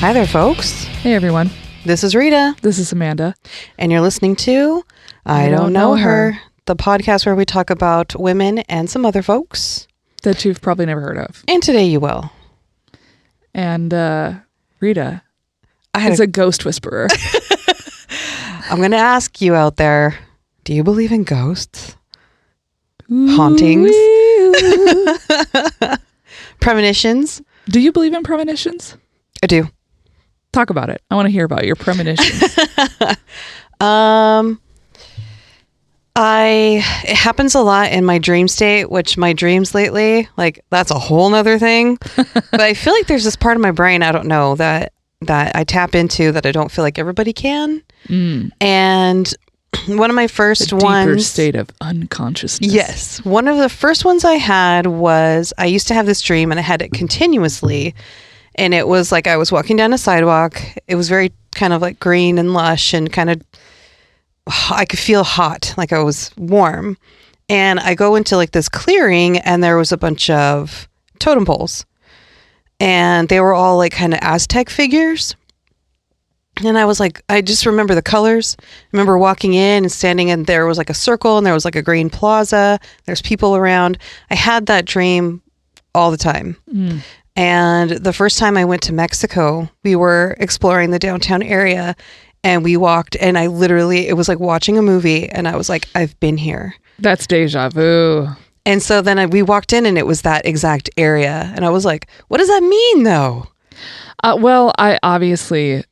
Hi there, folks. Hey, everyone. This is Rita. This is Amanda. And you're listening to I Don't Know Her, the podcast where we talk about women and some other folks that you've probably never heard of. And today you will. And Rita is a ghost whisperer. I'm going to ask you out there, do you believe in ghosts? Hauntings? Premonitions? Do you believe in premonitions? I do. Talk about it. I want to hear about your premonitions. It happens a lot in my dream state, which my dreams lately, like that's a whole nother thing. But I feel like there's this part of my brain, I don't know, that I tap into that I don't feel like everybody can. And one of my first ones, deeper state of unconsciousness. Yes. One of the first ones I had was I used to have this dream and I had it continuously. And it was like I was walking down a sidewalk. It was very kind of like green and lush and kind of, I could feel hot, like I was warm. And I go into like this clearing and there was a bunch of totem poles. And they were all like kind of Aztec figures. And I was like, I just remember the colors. I remember walking in and standing and there was like a circle and there was like a green plaza. There's people around. I had that dream all the time. And the first time I went to Mexico, we were exploring the downtown area and we walked and it was like watching a movie and I was like, I've been here. That's deja vu. And so then we walked in and it was that exact area. And I was like, what does that mean though? Well, I obviously,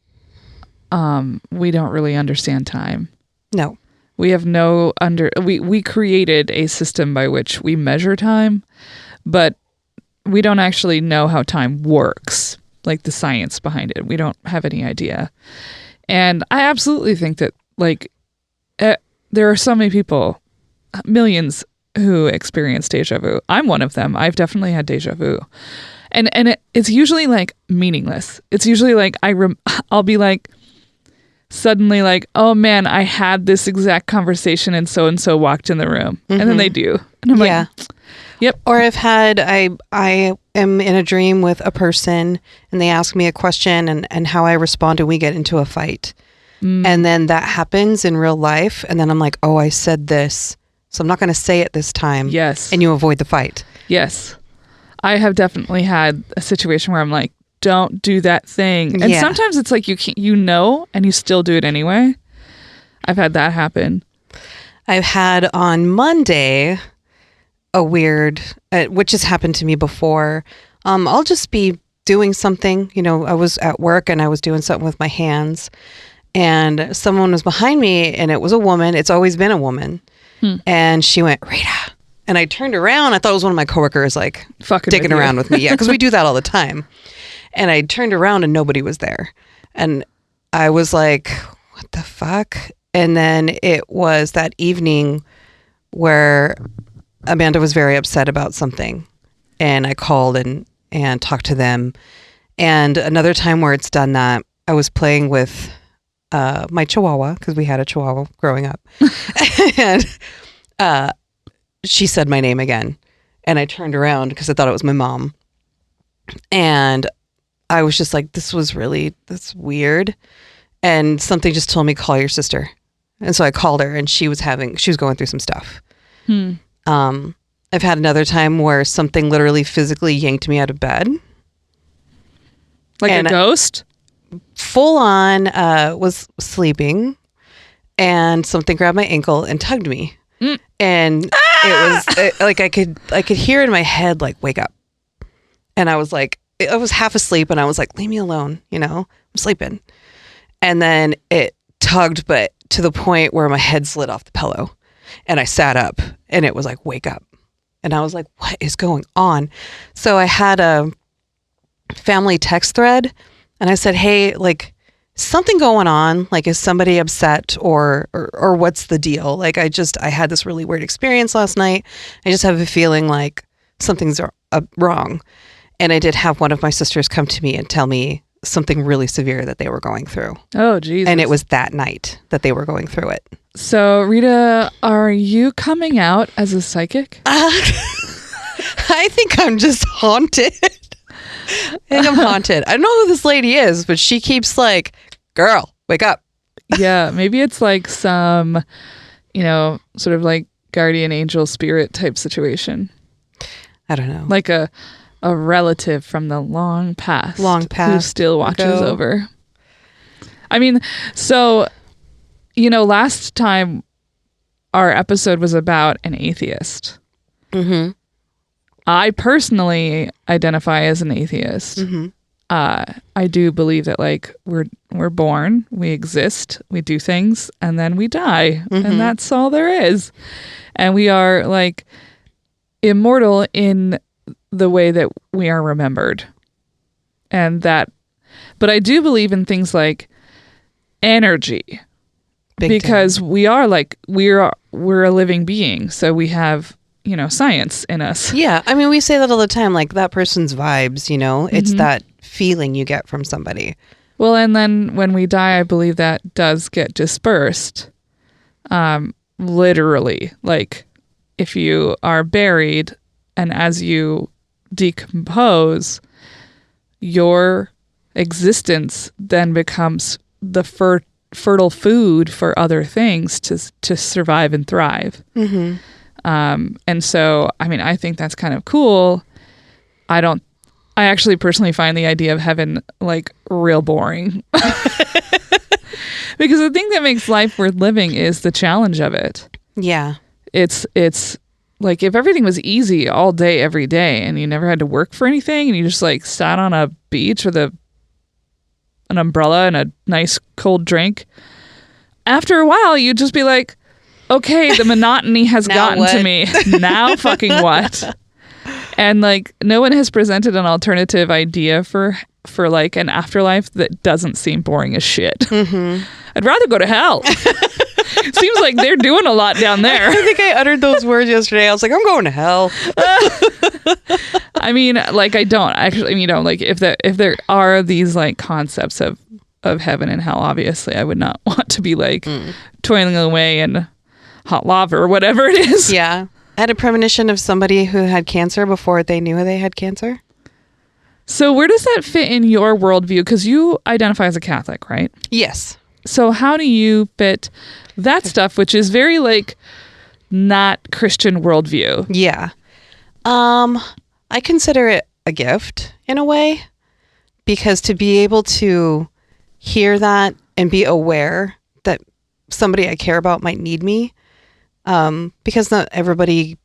we don't really understand time. No. We have we created a system by which we measure time, but we don't actually know how time works, like the science behind it. We don't have any idea. And I absolutely think that there are so many people, millions who experience deja vu. I'm one of them. I've definitely had deja vu. And it's usually like meaningless. It's usually like I'll be like suddenly like, oh man, I had this exact conversation and so walked in the room. And then they do. And I'm like, yep. Or I am in a dream with a person and they ask me a question and how I respond and we get into a fight. And then that happens in real life. And then I'm like, oh, I said this. So I'm not going to say it this time. Yes. And you avoid the fight. Yes. I have definitely had a situation where I'm like, don't do that thing. And sometimes it's like and you still do it anyway. I've had that happen. I've had on Monday a weird, which has happened to me before. I'll just be doing something, I was at work and I was doing something with my hands and someone was behind me and it was a woman. It's always been a woman. And she went, Rita. And I turned around. I thought it was one of my coworkers like dicking around with me. Yeah. Cause we do that all the time. And I turned around and nobody was there. And I was like, what the fuck? And then it was that evening where Amanda was very upset about something and I called and talked to them. And another time where it's done that, I was playing with my Chihuahua because we had a Chihuahua growing up. And she said my name again. And I turned around because I thought it was my mom. And I was just like, that's weird. And something just told me, call your sister. And so I called her and she was going through some stuff. I've had another time where something literally physically yanked me out of bed. Like a ghost? Full on, was sleeping and something grabbed my ankle and tugged me. And it was like, I could hear in my head, like, wake up. And I was like, I was half asleep and I was like, leave me alone. I'm sleeping. And then it tugged, but to the point where my head slid off the pillow. And I sat up and it was like, wake up. And I was like, what is going on? So I had a family text thread and I said, hey, like something going on. Like, is somebody upset or what's the deal? Like, I had this really weird experience last night. I just have a feeling like something's wrong. And I did have one of my sisters come to me and tell me something really severe that they were going through. Oh, Jesus. And it was that night that they were going through it. So, Rita, are you coming out as a psychic? I think I'm just haunted. think I'm haunted. I don't know who this lady is, but she keeps like, girl, wake up. Yeah, maybe it's like some, sort of like guardian angel spirit type situation. I don't know. Like a relative from the long past who still watches over. I mean, so, last time our episode was about an atheist. Mm-hmm. I personally identify as an atheist. Mm-hmm. I do believe that like we're born, we exist, we do things, and then we die, and that's all there is. And we are like immortal in the way that we are remembered. And that, but I do believe in things like energy. Because we are like we're a living being, so we have science in us. Yeah, I mean we say that all the time, like that person's vibes. It's that feeling you get from somebody. Well, and then when we die, I believe that does get dispersed. Literally, like if you are buried, and as you decompose, your existence then becomes the fertile food for other things to survive and thrive. Mm-hmm. And so, I mean, I think that's kind of cool. I actually personally find the idea of heaven like real boring. Because the thing that makes life worth living is the challenge of it. Yeah. It's like if everything was easy all day, every day, and you never had to work for anything, and you just like sat on a beach with an umbrella and a nice cold drink, after a while you'd just be like, okay, the monotony has gotten to me. Now fucking what? And like no one has presented an alternative idea for like an afterlife that doesn't seem boring as shit. Mm-hmm. I'd rather go to hell. Seems like they're doing a lot down there. I think I uttered those words yesterday. I was like, I'm going to hell. I mean, like I don't actually, like if there are these like concepts of heaven and hell, obviously I would not want to be like toiling away in hot lava or whatever it is. Yeah. I had a premonition of somebody who had cancer before they knew they had cancer. So where does that fit in your worldview? Because you identify as a Catholic, right? Yes. So how do you fit that stuff, which is very like not Christian worldview? Yeah. I consider it a gift in a way, because to be able to hear that and be aware that somebody I care about might need me, because not everybody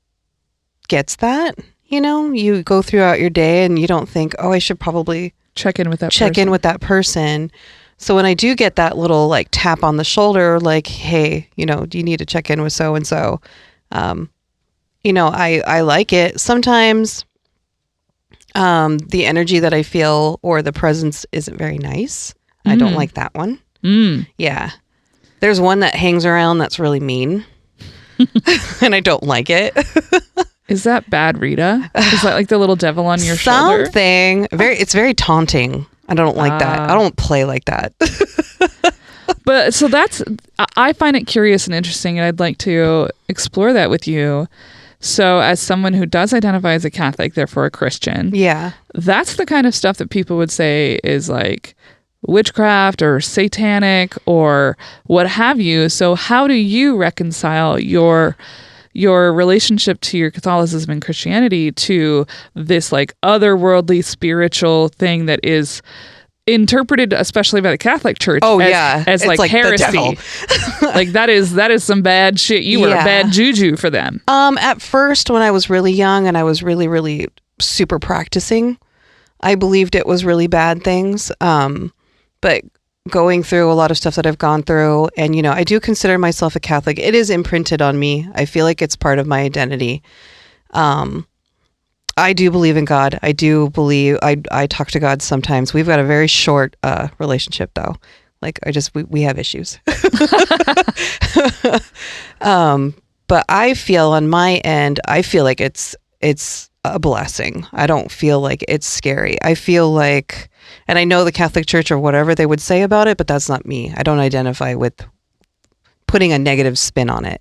gets that. You go throughout your day and you don't think, oh, I should probably check in with that person. So when I do get that little like tap on the shoulder, like, hey, do you need to check in with so and so? I like it. Sometimes the energy that I feel or the presence isn't very nice. I don't like that one. Yeah. There's one that hangs around that's really mean. And I don't like it. Is that bad, Rita? Is that like the little devil on your shoulder? Something. It's very taunting. I don't like that. I don't play like that. But so I find it curious and interesting, and I'd like to explore that with you. So as someone who does identify as a Catholic, therefore a Christian, yeah, that's the kind of stuff that people would say is like witchcraft or satanic or what have you. So how do you reconcile your relationship to your Catholicism and Christianity to this like otherworldly spiritual thing that is interpreted, especially by the Catholic Church, as like heresy? Like that is some bad shit. You were a bad juju for them. At first, when I was really young and I was really, really super practicing, I believed it was really bad things. But going through a lot of stuff that I've gone through, and I do consider myself a Catholic. It is imprinted on me. I feel like it's part of my identity. I do believe in God. I do believe I talk to God sometimes. We've got a very short relationship though. Like we have issues. But I feel on my end, I feel like it's a blessing. I don't feel like it's scary. I feel like, and I know the Catholic Church or whatever they would say about it, but that's not me. I don't identify with putting a negative spin on it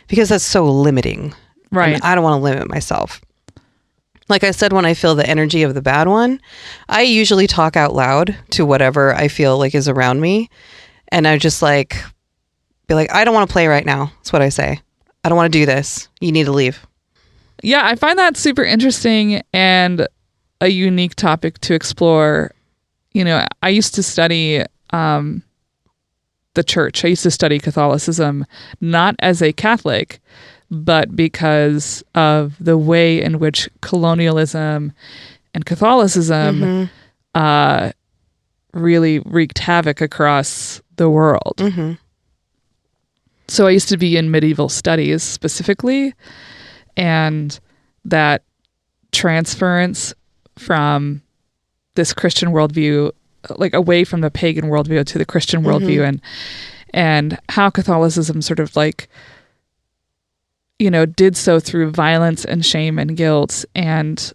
because that's so limiting. Right. And I don't want to limit myself. Like I said, when I feel the energy of the bad one, I usually talk out loud to whatever I feel like is around me. And I just like, be like, I don't want to play right now. That's what I say. I don't want to do this. You need to leave. Yeah, I find that super interesting and a unique topic to explore. You know, I used to study the church. I used to study Catholicism, not as a Catholic, but because of the way in which colonialism and Catholicism really wreaked havoc across the world. Mm-hmm. So I used to be in medieval studies specifically, and that transference from this Christian worldview, like away from the pagan worldview to the Christian worldview, and how Catholicism sort of like, you know, did so through violence and shame and guilt, and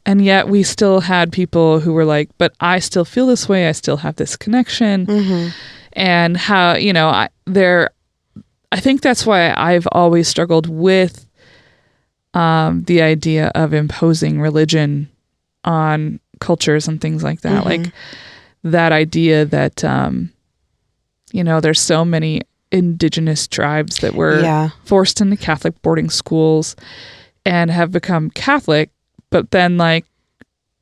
yet we still had people who were like, but I still feel this way, I still have this connection, and how, you know, I think that's why I've always struggled with the idea of imposing religion on cultures and things like that. Like that idea that, you know, there's so many indigenous tribes that were forced into Catholic boarding schools and have become Catholic, but then like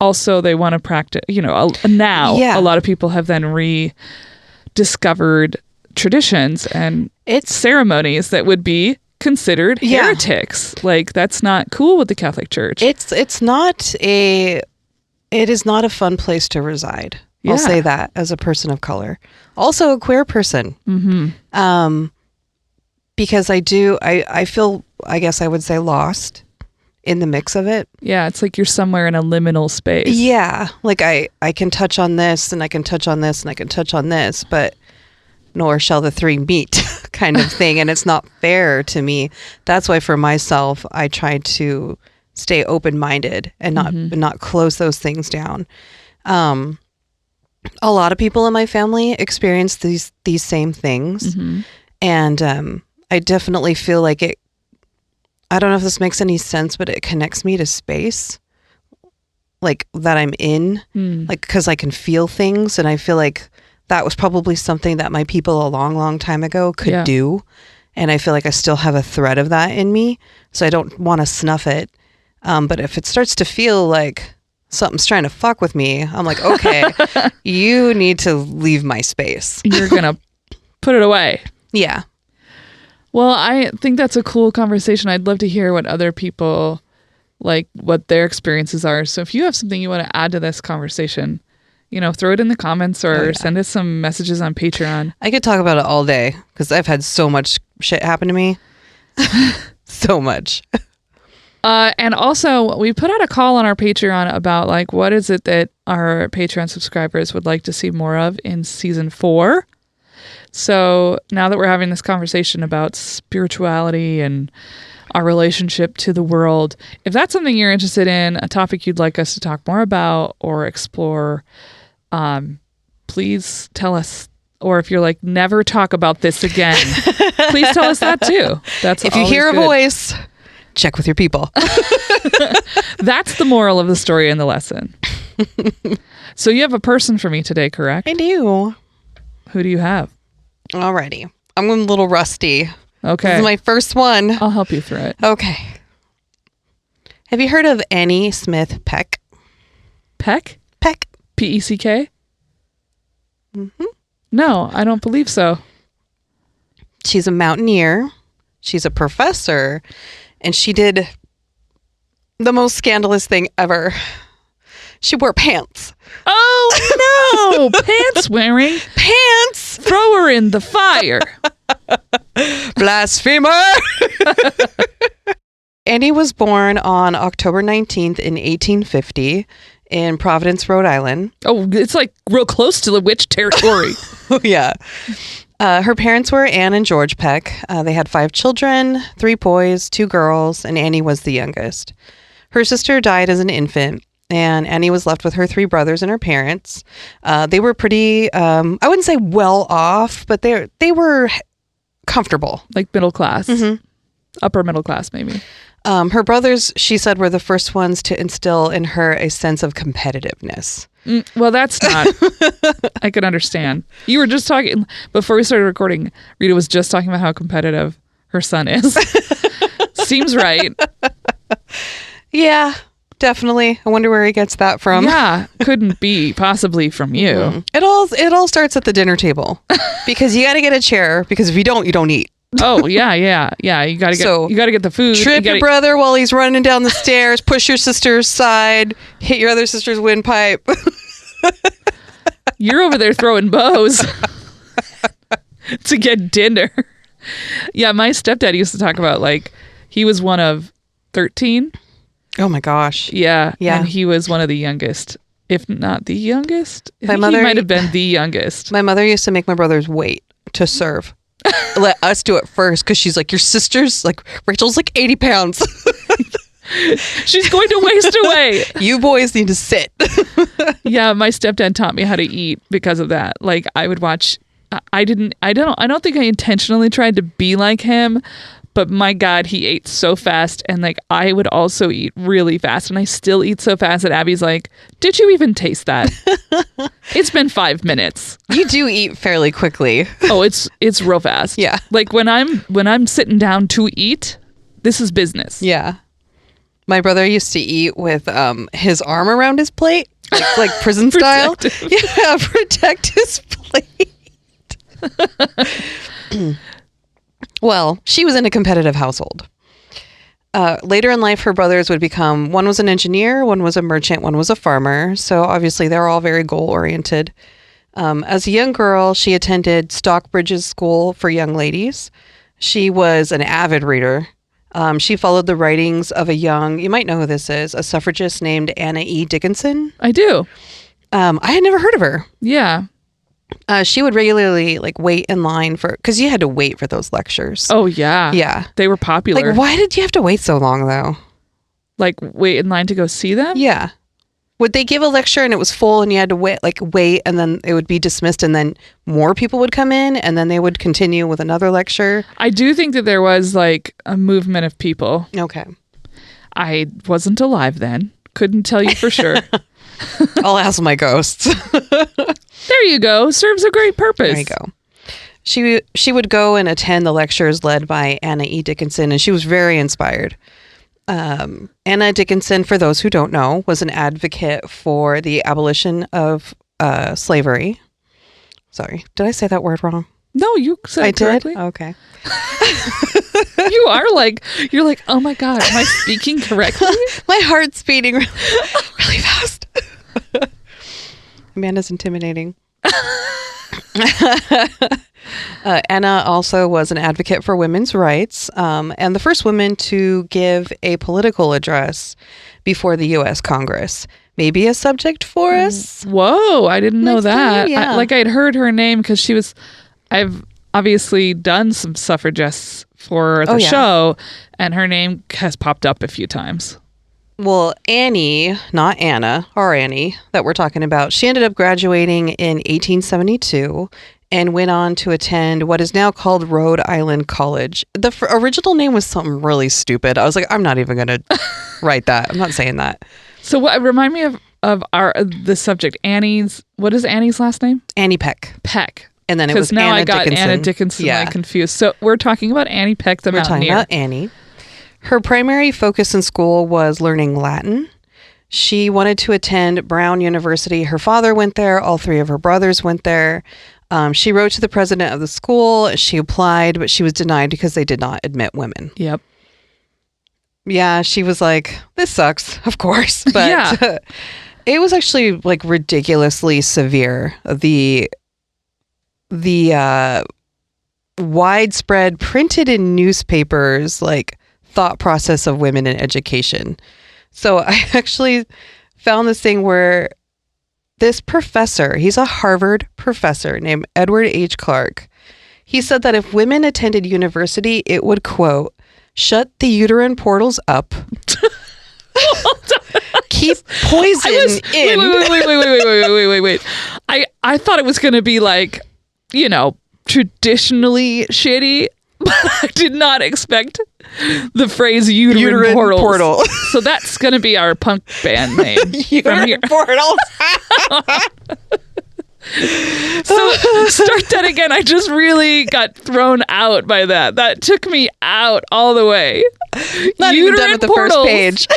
also they want to practice, you know, now a lot of people have then rediscovered traditions and ceremonies that would be considered heretics. Like that's not cool with the Catholic Church. It is not a fun place to reside. I'll say that as a person of color. Also a queer person. Because I feel, I guess I would say, lost in the mix of it. Yeah, it's like you're somewhere in a liminal space. Yeah, like I can touch on this and I can touch on this and I can touch on this, but nor shall the three meet kind of thing. And it's not fair to me. That's why for myself, I try to stay open-minded and not close those things down. A lot of people in my family experience these same things. And I definitely feel like it, I don't know if this makes any sense, but it connects me to space, like that I'm in, like, because I can feel things. And I feel like that was probably something that my people a long, long time ago could do. And I feel like I still have a thread of that in me. So I don't want to snuff it. But if it starts to feel like something's trying to fuck with me, I'm like, okay, you need to leave my space. You're going to put it away. Yeah. Well, I think that's a cool conversation. I'd love to hear what other people, like, what their experiences are. So if you have something you want to add to this conversation, you know, throw it in the comments or send us some messages on Patreon. I could talk about it all day because I've had so much shit happen to me. So much. And also, we put out a call on our Patreon about, like, what is it that our Patreon subscribers would like to see more of in season 4. So now that we're having this conversation about spirituality and our relationship to the world, if that's something you're interested in, a topic you'd like us to talk more about or explore, please tell us. Or if you're like, never talk about this again, please tell us that too. That's if you hear a voice, check with your people. That's the moral of the story and the lesson. So you have a person for me today, correct? I do. Who do you have? Alrighty. I'm a little rusty. Okay. This is my first one. I'll help you through it. Okay. Have you heard of Annie Smith Peck? Peck? Peck. P-E-C-K? No, I don't believe so. She's a mountaineer. She's a professor. And she did the most scandalous thing ever. She wore pants. Oh, no! Pants wearing. Pants! Throw her in the fire. Blasphemer! Annie was born on October 19th in 1850 in Providence, Rhode Island. Oh, it's like real close to the witch territory. Oh, yeah. Her parents were Anne and George Peck. They had 5 children, 3 boys, 2 girls, and Annie was the youngest. Her sister died as an infant, and Annie was left with her 3 brothers and her parents. They were pretty, I wouldn't say well off, but they were comfortable. Like middle class. Upper middle class, maybe. Her brothers, she said, were the first ones to instill in her a sense of competitiveness. Well, that's not. I could understand. You were just talking before we started recording. Rita was just talking about how competitive her son is. Seems right. Yeah, definitely. I wonder where he gets that from. Yeah, couldn't be possibly from you. It all starts at the dinner table because you got to get a chair because if you don't eat. Oh yeah. You gotta get the food. Trip your brother while he's running down the stairs. Push your sister's side. Hit your other sister's windpipe. You're over there throwing bows to get dinner. Yeah, my stepdad used to talk about like he was one of 13. Oh my gosh. Yeah. And he was one of the youngest, if not the youngest. My mother he might have been the youngest. My mother used to make my brothers wait to serve. Let us do it first because she's like, your sister's like, Rachel's like 80 pounds. She's going to waste away. You boys need to sit. Yeah, my stepdad taught me how to eat because of that. Like I would watch. I don't think I intentionally tried to be like him, but my God, he ate so fast, and like I would also eat really fast, and I still eat so fast that Abby's like, "Did you even taste that? It's been 5 minutes." You do eat fairly quickly. Oh, it's real fast. Yeah. Like when I'm sitting down to eat, this is business. Yeah. My brother used to eat with his arm around his plate, like prison style. Yeah, protect his plate. Well, she was in a competitive household. Later in life, her brothers would become, one was an engineer, one was a merchant, one was a farmer. So obviously they're all very goal-oriented. As a young girl, she attended Stockbridge's School for Young Ladies. She was an avid reader. She followed the writings of you might know who this is, a suffragist named Anna E. Dickinson. I do. I had never heard of her. Yeah. She would regularly wait in line because you had to wait for those lectures. Oh yeah. Yeah. They were popular. Like, why did you have to wait so long though? Like wait in line to go see them? Yeah. Would they give a lecture and it was full and you had to wait and then it would be dismissed and then more people would come in and then they would continue with another lecture? I do think that there was like a movement of people. Okay. I wasn't alive then. Couldn't tell you for sure. I'll ask my ghosts. There you go. Serves a great purpose. There you go. She would go and attend the lectures led by Anna E. Dickinson, and she was very inspired. Anna Dickinson, for those who don't know, was an advocate for the abolition of slavery. Sorry, did I say that word wrong? No, you said it correctly. Okay. You're like, oh my God, am I speaking correctly? My heart's beating really fast. Amanda's intimidating. Anna also was an advocate for women's rights and the first woman to give a political address before the U.S. Congress. Maybe a subject for us. Whoa, I didn't know that. Yeah. I'd heard her name because I've obviously done some suffragists for the show, and her name has popped up a few times. Well, Annie, not Anna, our Annie that we're talking about, she ended up graduating in 1872 and went on to attend what is now called Rhode Island College. The original name was something really stupid. I was like, I'm not even going to write that. I'm not saying that. So remind me of the subject. What is Annie's last name? Annie Peck. Peck. And then it was now Anna I got Dickinson. Anna Dickinson confused. So we're talking about Annie Peck, the mountaineer. We're talking about Annie. Her primary focus in school was learning Latin. She wanted to attend Brown University. Her father went there. All three of her brothers went there. She wrote to the president of the school. She applied, but she was denied because they did not admit women. Yep. Yeah, she was like, this sucks, of course. But it was actually ridiculously severe. The widespread printed in newspapers, thought process of women in education. So I actually found this thing where this professor, he's a Harvard professor named Edward H. Clark. He said that if women attended university, it would, quote, shut the uterine portals up, keep poison in. Wait. I thought it was going to be traditionally shitty, I did not expect the phrase uterine portal. So that's going to be our punk band name from here. Portals. So start that again. I just really got thrown out by that. That took me out all the way. Not even done with the first page.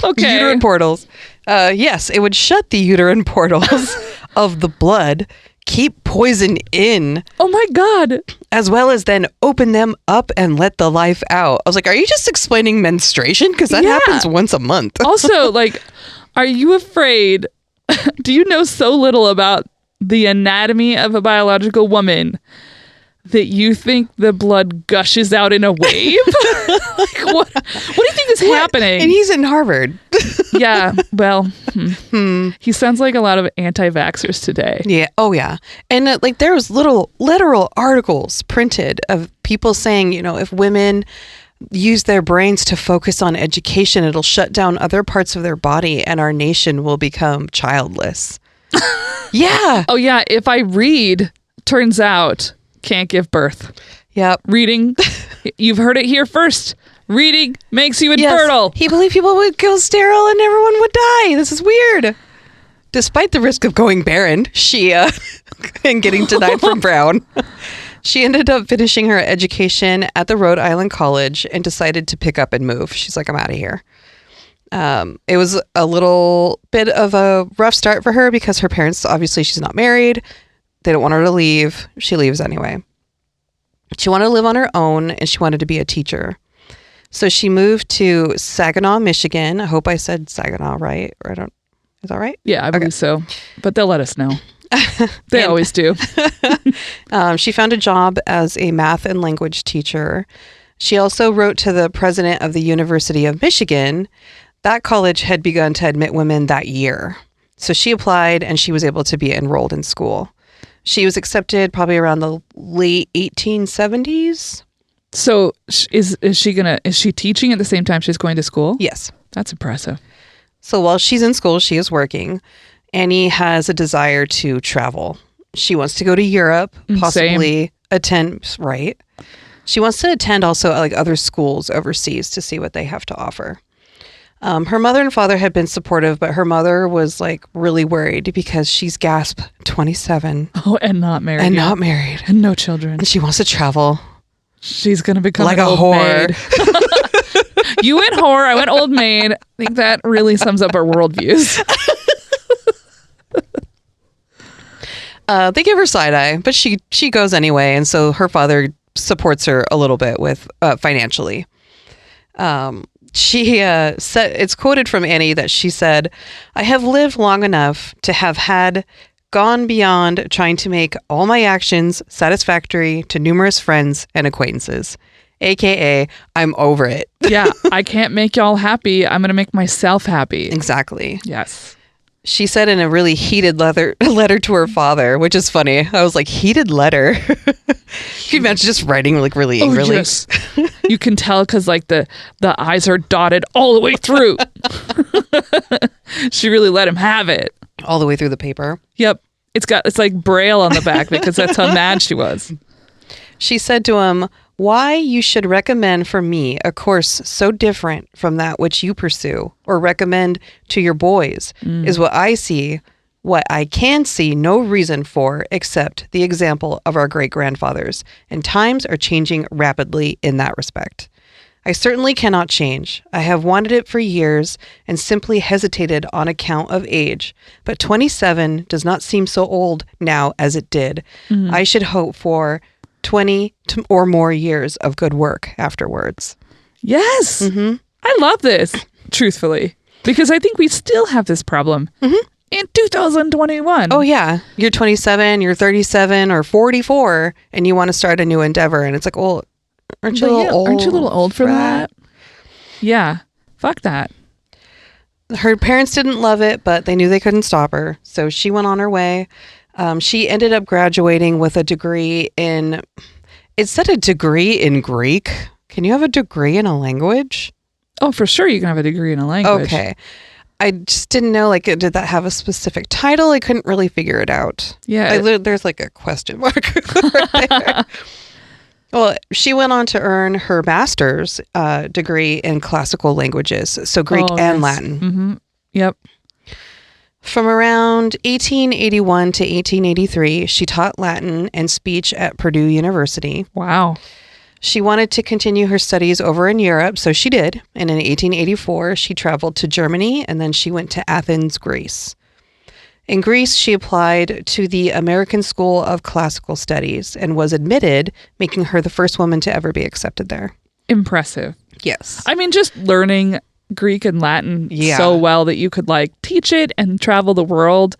Okay. Uterine portals. Yes, it would shut the uterine portals of the blood, keep poison in. Oh my God. As well as then open them up and let the life out. I was like, are you just explaining menstruation? Because that happens once a month. Also, like, are you afraid? Do you know so little about the anatomy of a biological woman that you think the blood gushes out in a wave? Like, what do you think is happening? And he's in Harvard. Yeah, well, he sounds like a lot of anti-vaxxers today. Yeah. Oh, yeah. And like there was literal articles printed of people saying, if women use their brains to focus on education, it'll shut down other parts of their body and our nation will become childless. Yeah. Oh, yeah. If I read, turns out, can't give birth. Yep. Reading, you've heard it here first. Reading makes you infertile. Yes. He believed people would go sterile and everyone would die. This is weird. Despite the risk of going barren, she and getting denied from Brown, she ended up finishing her education at the Rhode Island College and decided to pick up and move. She's like, I'm out of here. It was a little bit of a rough start for her because her parents, obviously she's not married. They don't want her to leave. She leaves anyway. She wanted to live on her own and she wanted to be a teacher. So she moved to Saginaw, Michigan. I hope I said Saginaw right. Or is that right? Yeah, I believe so. But they'll let us know. They always do. She found a job as a math and language teacher. She also wrote to the president of the University of Michigan. That college had begun to admit women that year. So she applied and she was able to be enrolled in school. She was accepted probably around the late 1870s. So is she teaching at the same time she's going to school? Yes. That's impressive. So while she's in school, she is working. Annie has a desire to travel. She wants to go to Europe, possibly attend, right? She wants to attend also like other schools overseas to see what they have to offer. Her mother and father had been supportive, but her mother was like really worried because she's 27. Oh, and not married. And not married. And no children. And she wants to travel. She's going to become like an a old whore. Maid. You went whore, I went old maid. I think that really sums up our worldviews. They give her side eye, but she goes anyway. And so her father supports her a little bit with financially. She said, it's quoted from Annie that she said, "I have lived long enough to have gone beyond trying to make all my actions satisfactory to numerous friends and acquaintances. AKA, I'm over it." Yeah, I can't make y'all happy. I'm going to make myself happy. Exactly. Yes. She said in a really heated letter to her father, which is funny. I was like, heated letter? Can you imagine just writing like really angrily? Yes. You can tell because like the eyes are dotted all the way through. She really let him have it. All the way through the paper. Yep. It's like Braille on the back because that's how mad she was. She said to him, "Why you should recommend for me a course so different from that which you pursue, or recommend to your boys, is what I can see no reason for except the example of our great-grandfathers, and times are changing rapidly in that respect. I certainly cannot change. I have wanted it for years and simply hesitated on account of age, but 27 does not seem so old now as it did. I should hope for 20 or more years of good work afterwards." Yes. I love this, truthfully, because I think we still have this problem in 2021. Oh, yeah. You're 27, you're 37 or 44, and you want to start a new endeavor. And it's like, well, aren't you a little old? Aren't you a little old for that? Yeah. Fuck that. Her parents didn't love it, but they knew they couldn't stop her. So she went on her way. She ended up graduating with a degree in, it said a degree in Greek. Can you have a degree in a language? Oh, for sure you can have a degree in a language. Okay. I just didn't know, like, did that have a specific title? I couldn't really figure it out. Yeah. There's like a question mark right there. Well, she went on to earn her master's degree in classical languages, so Greek and Latin. Mm-hmm. Yep. From around 1881 to 1883, she taught Latin and speech at Purdue University. Wow. She wanted to continue her studies over in Europe, so she did. And in 1884, she traveled to Germany, and then she went to Athens, Greece. In Greece, she applied to the American School of Classical Studies and was admitted, making her the first woman to ever be accepted there. Impressive. Yes. I mean, just learning Greek and Latin so well that you could like teach it and travel the world.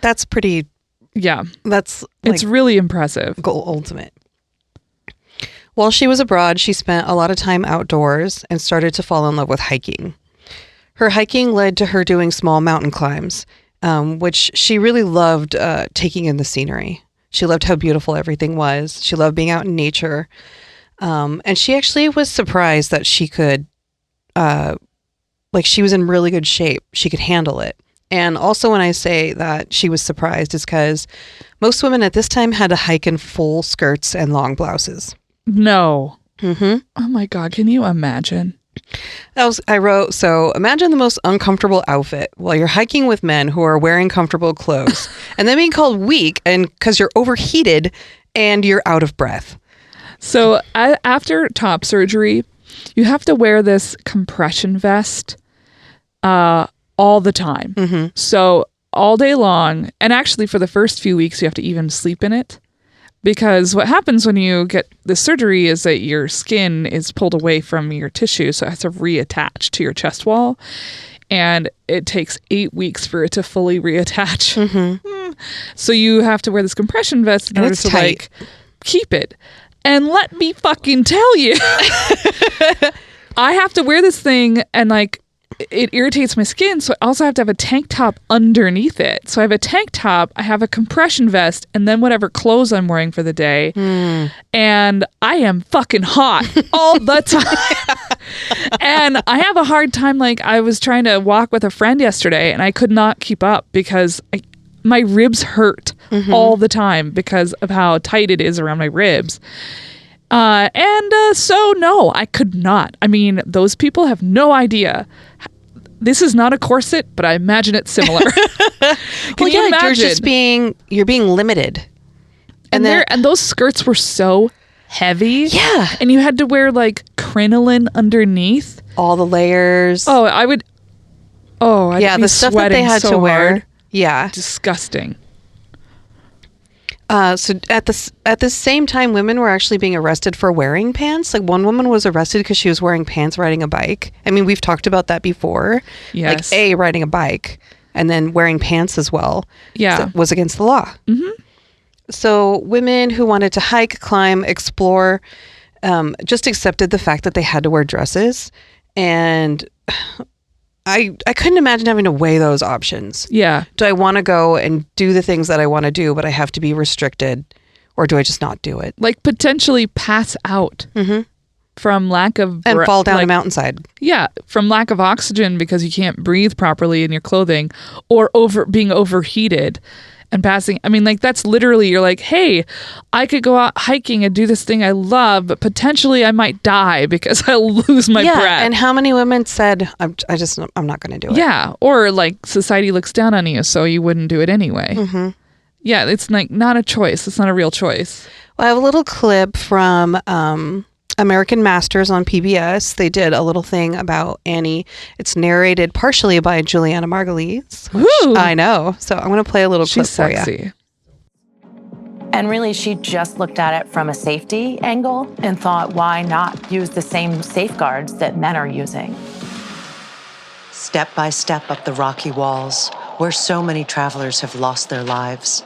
That's pretty... Yeah. That's it's really impressive. Goal ultimate. While she was abroad, she spent a lot of time outdoors and started to fall in love with hiking. Her hiking led to her doing small mountain climbs, which she really loved taking in the scenery. She loved how beautiful everything was. She loved being out in nature. And she actually was surprised that she could, she was in really good shape. She could handle it. And also when I say that she was surprised is because most women at this time had to hike in full skirts and long blouses. No. Mm-hmm. Oh my God. Can you imagine? I wrote, so imagine the most uncomfortable outfit while you're hiking with men who are wearing comfortable clothes and then being called weak and because you're overheated and you're out of breath. So after top surgery, you have to wear this compression vest all the time. Mm-hmm. So all day long, and actually for the first few weeks, you have to even sleep in it. Because what happens when you get the surgery is that your skin is pulled away from your tissue, so it has to reattach to your chest wall. And it takes 8 weeks for it to fully reattach. Mm-hmm. So you have to wear this compression vest in order to tight. Keep it. And let me fucking tell you, I have to wear this thing and it irritates my skin, so I also have to have a tank top underneath it. So I have a tank top, I have a compression vest, and then whatever clothes I'm wearing for the day. And I am fucking hot all the time. And I have a hard time. I was trying to walk with a friend yesterday, and I could not keep up because my ribs hurt all the time because of how tight it is around my ribs. So no, I could not. I mean, those people have no idea. This is not a corset, but I imagine it's similar. Can you imagine? You're being limited. And those skirts were so heavy. Yeah. And you had to wear crinoline underneath. All the layers. Oh, I'd be the stuff that they had so to wear. Hard. Yeah. Disgusting. So at the same time, women were actually being arrested for wearing pants. One woman was arrested because she was wearing pants riding a bike. I mean, we've talked about that before. Yes. Riding a bike and then wearing pants as well. Yeah. Was against the law. Mm-hmm. So women who wanted to hike, climb, explore, just accepted the fact that they had to wear dresses. And I couldn't imagine having to weigh those options. Yeah. Do I want to go and do the things that I want to do, but I have to be restricted, or do I just not do it? Potentially pass out from lack of... And fall down a mountainside. Yeah, from lack of oxygen because you can't breathe properly in your clothing, or being overheated and passing. I mean, that's literally, you're like, hey, I could go out hiking and do this thing I love, but potentially I might die because I'll lose my breath. And how many women said, I'm not going to do it. Yeah, or society looks down on you, so you wouldn't do it anyway. Mm-hmm. Yeah, it's not a choice. It's not a real choice. Well, I have a little clip from American Masters on PBS. They did a little thing about Annie. It's narrated partially by Juliana Margulies. I know. So I'm going to play a little clip for you. She's sexy. And really, she just looked at it from a safety angle and thought, why not use the same safeguards that men are using? Step by step up the rocky walls, where so many travelers have lost their lives,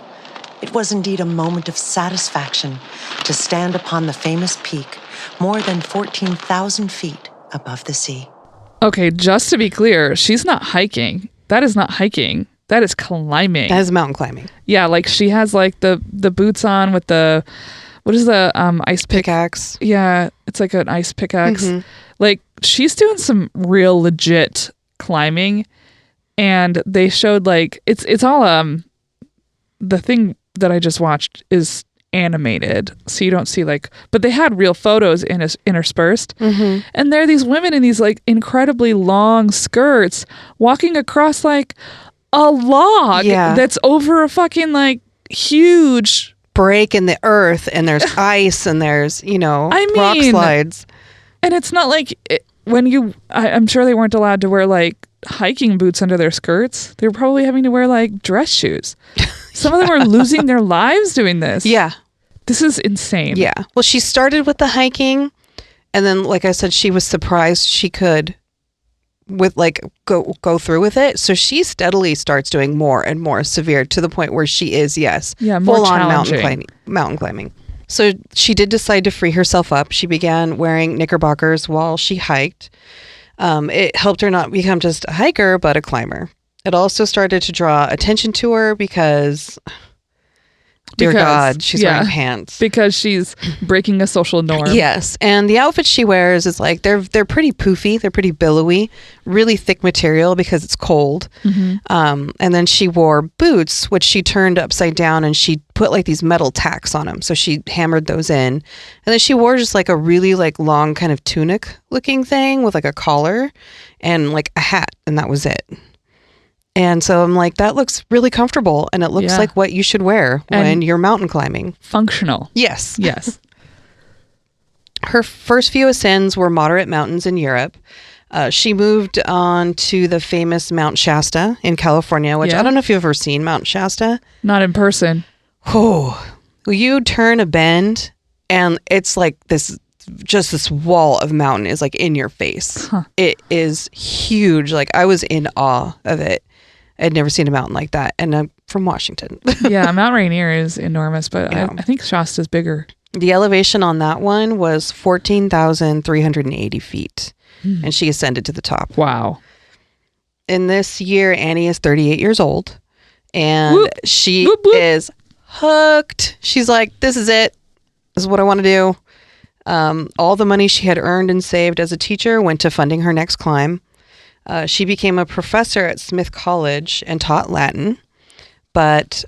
it was indeed a moment of satisfaction to stand upon the famous peak, more than 14,000 feet above the sea. Okay, just to be clear, she's not hiking. That is not hiking. That is climbing. That is mountain climbing. Yeah, she has the boots on with the, what is the ice pickaxe? Yeah, it's like an ice pickaxe. Mm-hmm. She's doing some real legit climbing, and they showed it's all the thing that I just watched is animated, so you don't see but they had real photos interspersed. And there are these women in these like incredibly long skirts walking across like a log that's over a fucking like huge break in the earth, and there's ice, and there's rock slides. And it's not like I'm sure they weren't allowed to wear like hiking boots under their skirts. They were probably having to wear like dress shoes. Some of them are losing their lives doing this. Yeah. This is insane. Yeah. Well, she started with the hiking, and then, like I said, she was surprised she could go through with it. So she steadily starts doing more and more severe, to the point where she is, more full on challenging. mountain climbing. So she did decide to free herself up. She began wearing knickerbockers while she hiked. It helped her not become just a hiker, but a climber. It also started to draw attention to her because, dear God, she's wearing pants. Because she's breaking a social norm. Yes. And the outfits she wears is like, they're pretty poofy. They're pretty billowy, really thick material because it's cold. And then she wore boots, which she turned upside down, and she put like these metal tacks on them. So she hammered those in. And then she wore just like a really like long kind of tunic looking thing with like a collar and like a hat. And that was it. And so I'm like, that looks really comfortable, and it looks like what you should wear when you're mountain climbing. Functional. Yes. Yes. Her first few ascents were moderate mountains in Europe. She moved on to the famous Mount Shasta in California, which I don't know if you've ever seen Mount Shasta. Not in person. Oh, you turn a bend, and it's like this wall of mountain is like in your face. It is huge. Like, I was in awe of it. I'd never seen a mountain like that. And I'm from Washington. Yeah, Mount Rainier is enormous, but I think Shasta's bigger. The elevation on that one was 14,380 feet. And she ascended to the top. Wow. In this year, Annie is 38 years old. And she is hooked. She's like, this is it. This is what I want to do. All the money she had earned and saved as a teacher went to funding her next climb. She became a professor at Smith College and taught Latin, but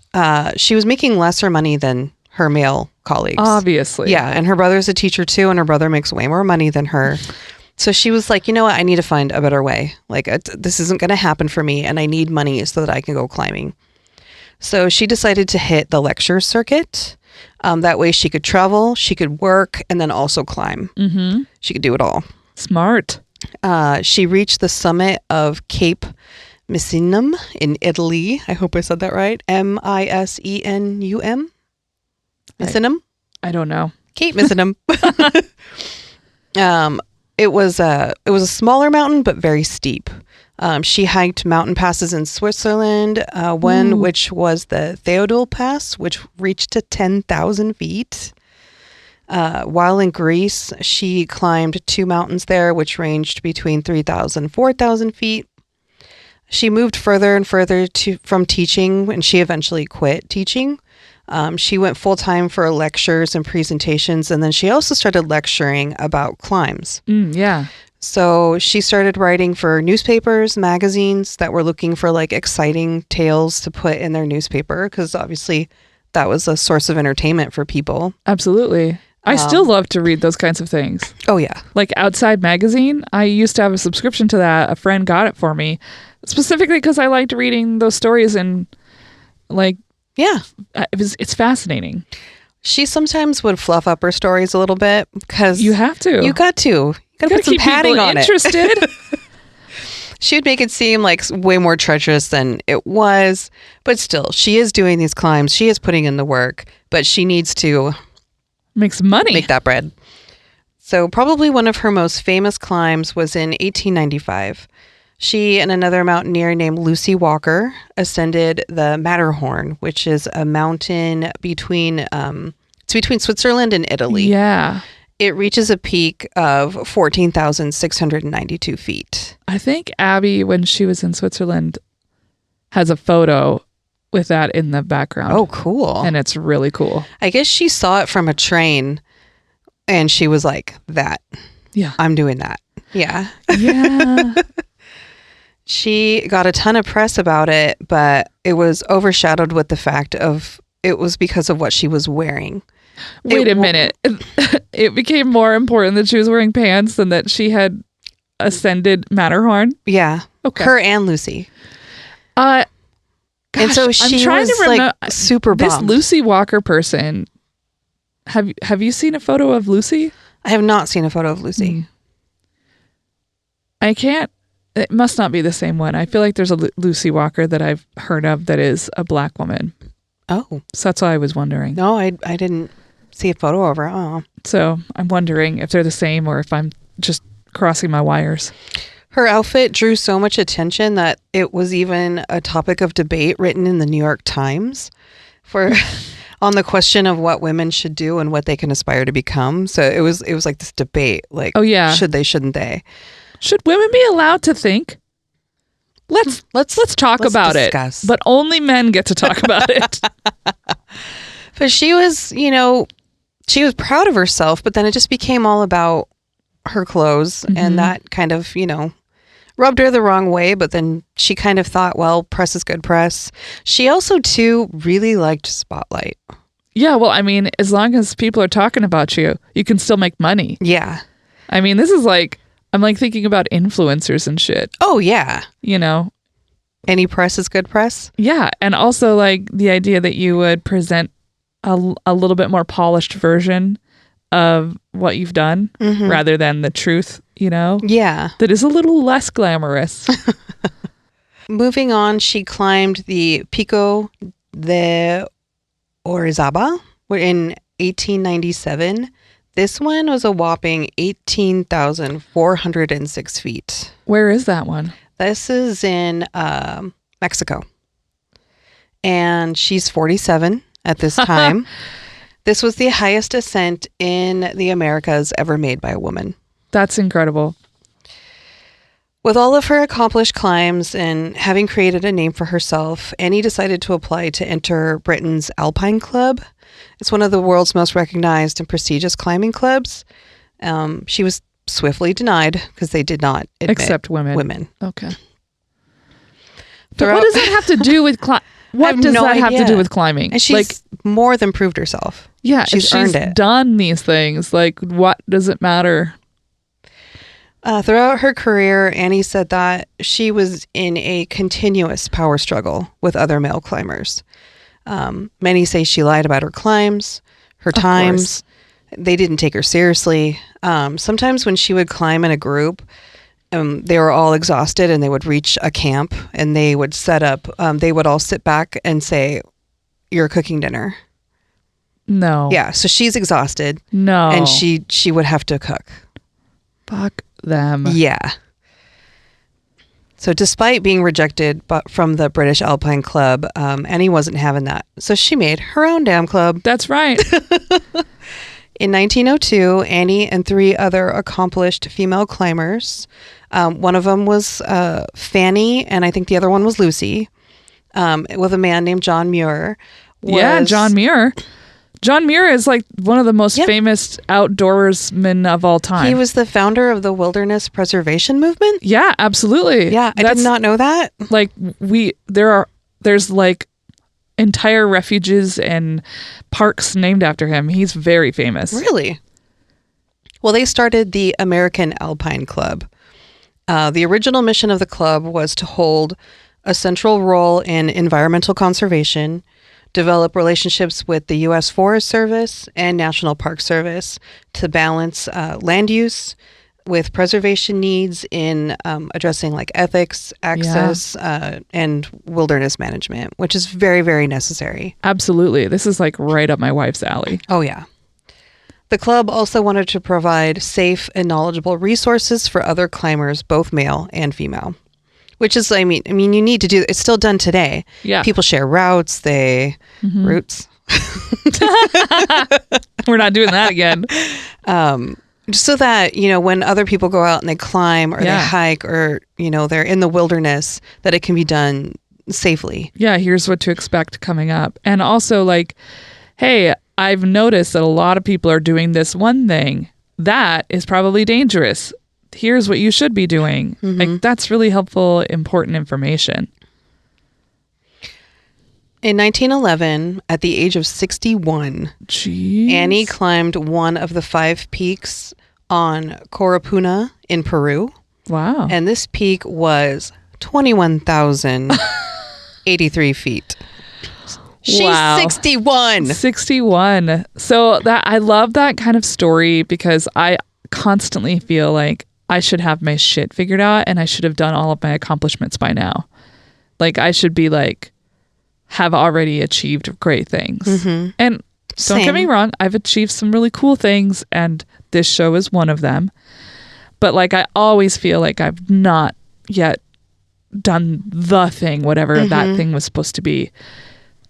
she was making lesser money than her male colleagues. Obviously. Yeah, and her brother's a teacher too, and her brother makes way more money than her. So she was like, you know what, I need to find a better way. Like, this isn't going to happen for me, and I need money so that I can go climbing. So she decided to hit the lecture circuit. That way she could travel, she could work, and then also climb. She could do it all. Smart. She reached the summit of Cape Misenum in Italy. I hope I said that right. Misenum? Misenum? I don't know. Cape Misenum. It was a smaller mountain, but very steep. She hiked mountain passes in Switzerland, one which was the Theodule Pass, which reached to 10,000 feet. While in Greece, she climbed two mountains there, which ranged between 3,000 and 4,000 feet. She moved further and further from teaching, and she eventually quit teaching. She went full-time for lectures and presentations, and then she also started lecturing about climbs. Yeah. So she started writing for newspapers, magazines that were looking for like exciting tales to put in their newspaper, because obviously that was a source of entertainment for people. Absolutely. I still love to read those kinds of things. Oh, yeah. Like Outside Magazine, I used to have a subscription to that. A friend got it for me, specifically because I liked reading those stories, and like, yeah, it's fascinating. She sometimes would fluff up her stories a little bit, because you have to. You got to. You got to put some padding on interested. it. She would make it seem like way more treacherous than it was, but still, she is doing these climbs. She is putting in the work, but she needs to make some money. Make that bread. So probably one of her most famous climbs was in 1895. She and another mountaineer named Lucy Walker ascended the Matterhorn, which is a mountain between Switzerland and Italy. Yeah. It reaches a peak of 14,692 feet. I think Abby, when she was in Switzerland, has a photo with that in the background. Oh, cool. And it's really cool. I guess she saw it from a train and she was like, yeah, I'm doing that. Yeah. Yeah. She got a ton of press about it, but it was overshadowed with the fact of it was because of what she was wearing. Wait a minute. It became more important that she was wearing pants than that she had ascended Matterhorn? Yeah. Okay. Her and Lucy. Gosh, And so she I'm trying was to remember like super this bummed. Lucy Walker person. Have you seen a photo of Lucy? I have not seen a photo of Lucy. I can't. It must not be the same one. I feel like there's a Lucy Walker that I've heard of that is a black woman. Oh. So that's why I was wondering. No, I didn't see a photo of her. Oh. So I'm wondering if they're the same or if I'm just crossing my wires. Her outfit drew so much attention that it was even a topic of debate written in the New York Times on the question of what women should do and what they can aspire to become. So it was like this debate, like, oh yeah, should they, shouldn't they? Should women be allowed to think? Let's talk about discuss. it. But only men get to talk about it. But she was, she was proud of herself, but then it just became all about her clothes, and that kind of, rubbed her the wrong way. But then she kind of thought, well, press is good press. She also, too, really liked spotlight. Yeah, well, I mean, as long as people are talking about you, you can still make money. Yeah. I mean, this is like, I'm like thinking about influencers and shit. Oh, yeah. Any press is good press. Yeah. And also like the idea that you would present a little bit more polished version of what you've done rather than the truth, Yeah. that is a little less glamorous. Moving on, she climbed the Pico de Orizaba in 1897. This one was a whopping 18,406 feet. Where is that one? This is in Mexico. And she's 47 at this time. This was the highest ascent in the Americas ever made by a woman. That's incredible. With all of her accomplished climbs and having created a name for herself, Annie decided to apply to enter Britain's Alpine Club. It's one of the world's most recognized and prestigious climbing clubs. She was swiftly denied because they did not accept women. Okay. But what does that have to do with climbing? What does that have to do with climbing? And she's more than proved herself. Yeah, she's earned it. Done these things. Like, what does it matter? Throughout her career, Annie said that she was in a continuous power struggle with other male climbers. Many say she lied about her climbs, her times. They didn't take her seriously. Sometimes when she would climb in a group, they were all exhausted and they would reach a camp and they would set up, they would all sit back and say, "You're cooking dinner." No. Yeah. So she's exhausted. No. And she would have to cook. Fuck them. Yeah. So despite being rejected from the British Alpine Club, Annie wasn't having that. So she made her own damn club. That's right. In 1902, Annie and 3 other accomplished female climbers, one of them was Fanny, and I think the other one was Lucy, with a man named John Muir. Yeah, John Muir. John Muir is like one of the most famous outdoorsmen of all time. He was the founder of the wilderness preservation movement. Yeah, absolutely. Yeah, I did not know that. Like there's like entire refuges and parks named after him. He's very famous. Really? Well, they started the American Alpine Club. The original mission of the club was to hold a central role in environmental conservation, develop relationships with the U.S. Forest Service and National Park Service to balance land use with preservation needs in addressing like ethics, access, and wilderness management, which is very, very necessary. Absolutely. This is like right up my wife's alley. Oh, yeah. The club also wanted to provide safe and knowledgeable resources for other climbers, both male and female. Which is, I mean, you need to do. It's still done today. Yeah, people share routes. Routes. We're not doing that again. So that when other people go out and they climb or they hike or they're in the wilderness, that it can be done safely. Yeah, here's what to expect coming up, and also like, hey, I've noticed that a lot of people are doing this one thing that is probably dangerous. Here's what you should be doing. Like, that's really helpful, important information. In 1911, at the age of 61, Jeez. Annie climbed one of the 5 peaks on Corapuna in Peru. Wow. And this peak was 21,083 feet. She's Wow. 61. 61. So that I love that kind of story because I constantly feel like I should have my shit figured out and I should have done all of my accomplishments by now. Like I should be like have already achieved great things. Mm-hmm. And don't get me wrong, I've achieved some really cool things and this show is one of them. But like I always feel like I've not yet done the thing, whatever that thing was supposed to be.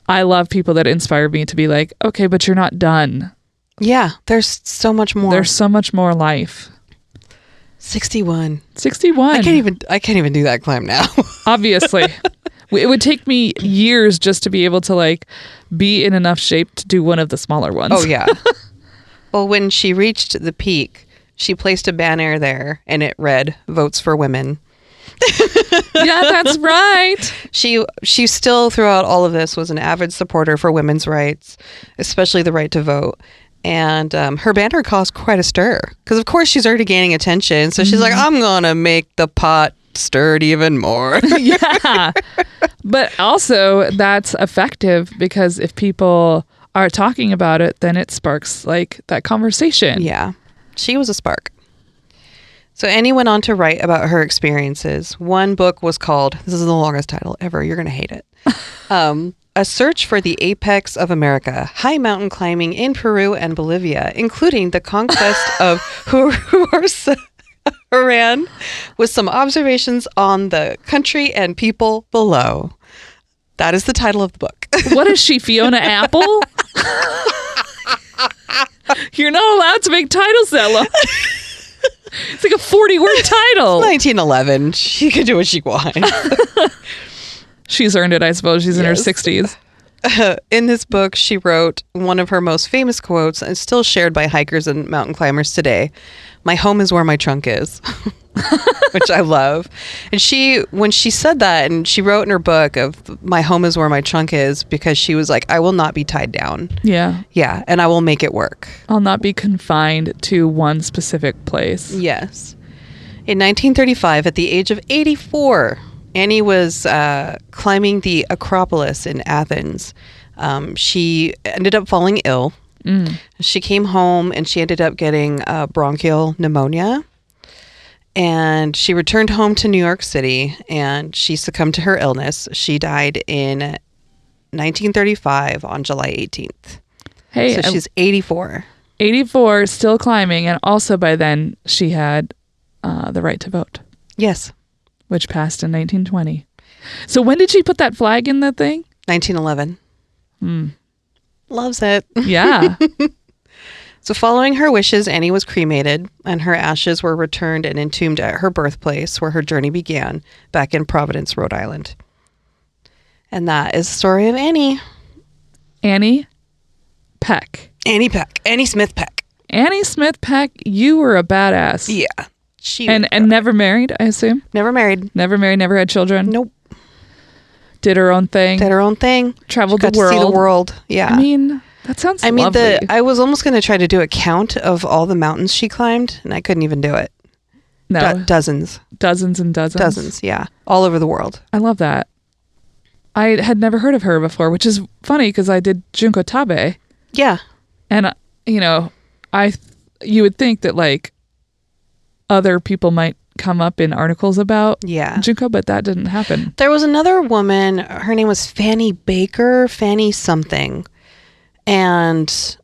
I love people that inspire me to be like, okay, but you're not done. Yeah, there's so much more. There's so much more life. 61. 61. I can't even do that climb now. Obviously. It would take me years just to be able to like be in enough shape to do one of the smaller ones. Oh yeah. Well, when she reached the peak, she placed a banner there and it read, "Votes for Women." Yeah, that's right. She still throughout all of this was an avid supporter for women's rights, especially the right to vote. And her banner caused quite a stir because, of course, she's already gaining attention. So she's like, I'm going to make the pot stirred even more. Yeah. But also that's effective because if people are talking about it, then it sparks like that conversation. Yeah. She was a spark. So Annie went on to write about her experiences. One book was called, this is the longest title ever, you're going to hate it, A Search for the Apex of America, High Mountain Climbing in Peru and Bolivia, including the conquest of Huaran, with some observations on the country and people below. That is the title of the book. What is she, Fiona Apple? You're not allowed to make titles that long. It's like a 40-word title. 1911. She could do what she wants. She's earned it, I suppose. She's in her 60s. In this book, she wrote one of her most famous quotes, and still shared by hikers and mountain climbers today. "My home is where my trunk is," which I love. And when she said that, and she wrote in her book of "My home is where my trunk is," because she was like, I will not be tied down. Yeah. Yeah, and I will make it work. I'll not be confined to one specific place. Yes. In 1935, at the age of 84, Annie was climbing the Acropolis in Athens. She ended up falling ill. She came home and she ended up getting bronchial pneumonia. And she returned home to New York City and she succumbed to her illness. She died in 1935 on July 18th. Hey, So she's 84. 84, still climbing. And also by then, she had the right to vote, Yes. which passed in 1920. So when did she put that flag in the thing? 1911. Loves it. Yeah. So following her wishes, Annie was cremated and her ashes were returned and entombed at her birthplace where her journey began, back in Providence, Rhode Island. And that is the story of Annie. Annie Peck. Annie Peck. Annie Smith Peck. Annie Smith Peck, you were a badass. Yeah. She And never married, I assume? never married. Never married, never had children? Nope. Did her own thing? Did her own thing. Traveled Got the world. to see the world. Yeah. I mean, that sounds lovely. I was almost going to try to do a count of all the mountains she climbed, and I couldn't even do it. No. Dozens. Dozens and dozens. Dozens, yeah. All over the world. I love that. I had never heard of her before, which is funny because I did Junko Tabe. Yeah. And, you would think that like other people might come up in articles about Junko, but that didn't happen. There was another woman, her name was Fanny Baker, Fanny something. And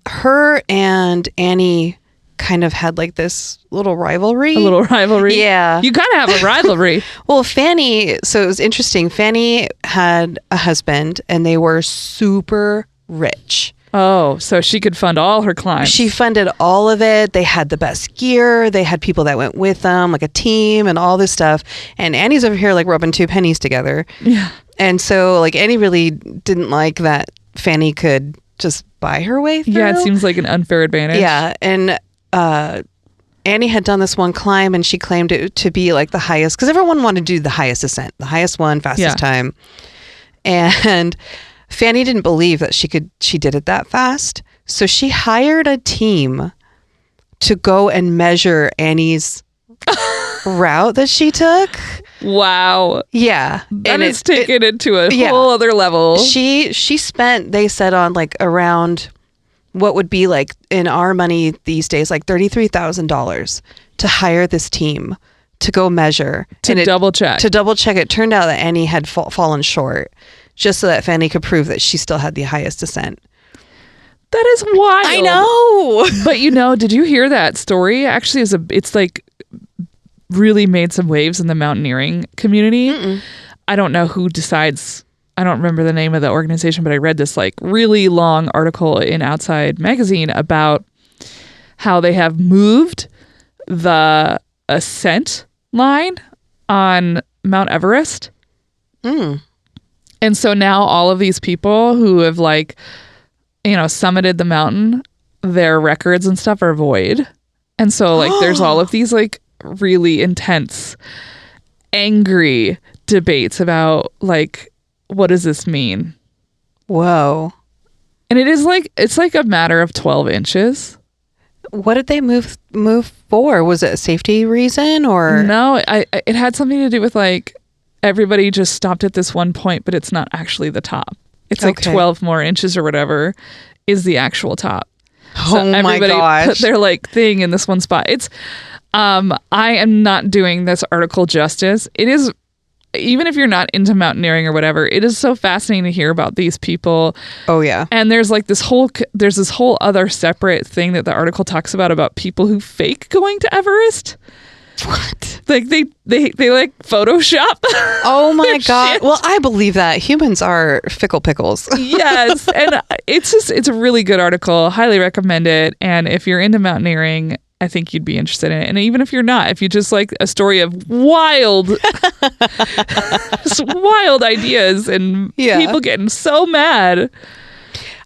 her and Annie kind of had like this little rivalry. A little rivalry? Yeah. You gotta have a rivalry. Well, Fanny, so it was interesting. Fanny had a husband and they were super rich. Oh, so she could fund all her climbs. She funded all of it. They had the best gear. They had people that went with them, like a team and all this stuff. And Annie's over here like rubbing 2 pennies together. Yeah. And so like Annie really didn't like that Fanny could just buy her way through. Yeah, it seems like an unfair advantage. Yeah. And Annie had done this one climb and she claimed it to be like the highest, because everyone wanted to do the highest ascent, the highest one, fastest time. And Fanny didn't believe that she did it that fast. So she hired a team to go and measure Annie's route that she took. Wow. Yeah. And it's taken it to a whole other level. She spent, they said, on like around what would be like in our money these days, like $33,000 to hire this team to go measure. To double check. It turned out that Annie had fallen short just so that Fanny could prove that she still had the highest descent. That is wild. I know. But did you hear that story? Actually, it's like really made some waves in the mountaineering community. Mm-mm. I don't know who decides. I don't remember the name of the organization, but I read this like really long article in Outside Magazine about how they have moved the ascent line on Mount Everest. Mm. And so now all of these people who have like, summited the mountain, their records and stuff are void. And so like there's all of these like really intense, angry debates about like, what does this mean? Whoa. And it's like a matter of 12 inches. What did they move for? Was it a safety reason or? No, it had something to do with like everybody just stopped at this one point, but it's not actually the top. It's like 12 more inches or whatever is the actual top. So everybody put their like thing in this one spot. It's I am not doing this article justice. It is, even if you're not into mountaineering or whatever, it is so fascinating to hear about these people. Oh yeah. And there's this whole other separate thing that the article talks about people who fake going to Everest. What? Like they like Photoshop. Oh my God. Well, I believe that humans are fickle pickles. Yes. And it's a really good article. Highly recommend it. And if you're into mountaineering, I think you'd be interested in it. And even if you're not, if you just like a story of wild ideas and people getting so mad.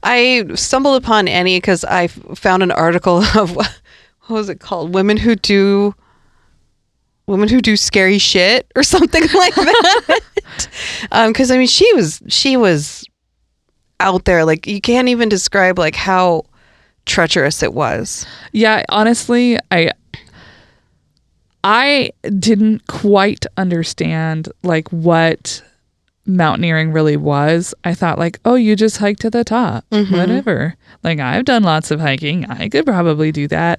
I stumbled upon Annie because I found an article of, what was it called? Women who do scary shit or something like that. Because I mean, she was out there. Like you can't even describe like how treacherous it was. Yeah, honestly, I didn't quite understand like what mountaineering really was. I thought like, oh, you just hike to the top, whatever. Like I've done lots of hiking. I could probably do that.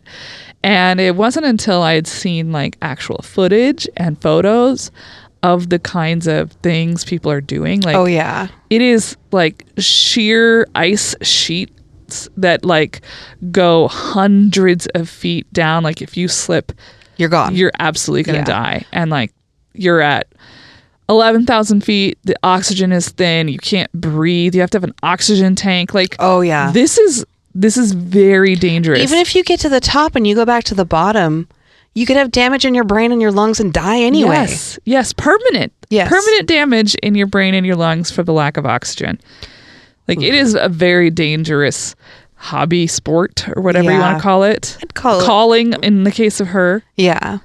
And it wasn't until I had seen like actual footage and photos of the kinds of things people are doing. Like, oh yeah, it is like sheer ice sheets that like go hundreds of feet down. Like if you slip, you're gone. You're absolutely going to die. And like you're at 11,000 feet. The oxygen is thin. You can't breathe. You have to have an oxygen tank. Like, oh yeah, this is very dangerous. Even if you get to the top and you go back to the bottom, you could have damage in your brain and your lungs and die anyway. Yes, permanent. Yes. Permanent damage in your brain and your lungs for the lack of oxygen. Like it is a very dangerous hobby, sport, or whatever you want to call it. I'd call calling in the case of her. Yeah.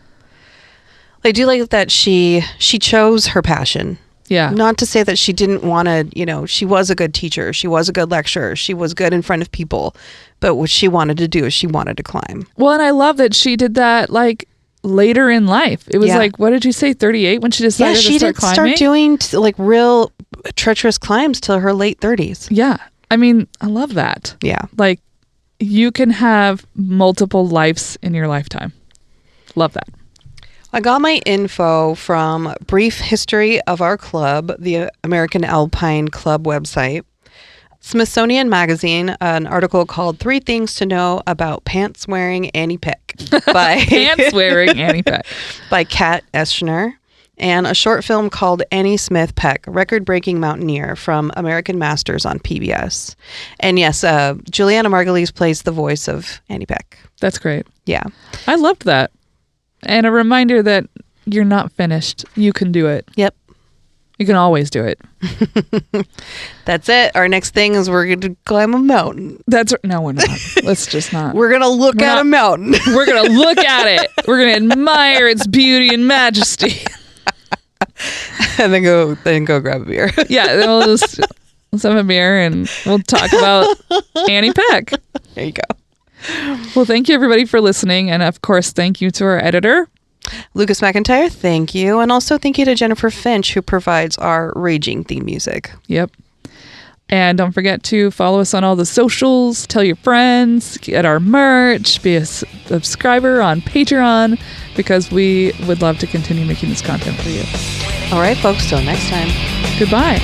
I do like that she chose her passion. Yeah. Not to say that she didn't want to, she was a good teacher. She was a good lecturer. She was good in front of people. But what she wanted to do is she wanted to climb. Well, and I love that she did that like later in life. It was like, what did you say, 38 when she decided to start climbing? Yeah, she didn't start doing like real treacherous climbs till her late 30s. Yeah. I mean, I love that. Yeah. Like you can have multiple lives in your lifetime. Love that. I got my info from Brief History of Our Club, the American Alpine Club website, Smithsonian Magazine, an article called 3 Things to Know About Pants-Wearing Annie Peck by Pants-Wearing Annie Peck by Kat Eschner, and a short film called Annie Smith Peck, Record-Breaking Mountaineer from American Masters on PBS. And yes, Juliana Margulies plays the voice of Annie Peck. That's great. Yeah. I loved that. And a reminder that you're not finished. You can do it. Yep. You can always do it. That's it. Our next thing is we're going to climb a mountain. No, we're not. Let's just not. We're going to look at a mountain. We're going to look at it. We're going to admire its beauty and majesty. and then go grab a beer. Yeah, then we'll just let's have a beer and we'll talk about Annie Peck. There you go. Well, thank you everybody for listening, and of course, thank you to our editor, Lucas McIntyre. Thank you, and also thank you to Jennifer Finch, who provides our raging theme music. Yep. And don't forget to follow us on all the socials, tell your friends, get our merch, be a subscriber on Patreon, because we would love to continue making this content for you. All right, folks, till next time. Goodbye.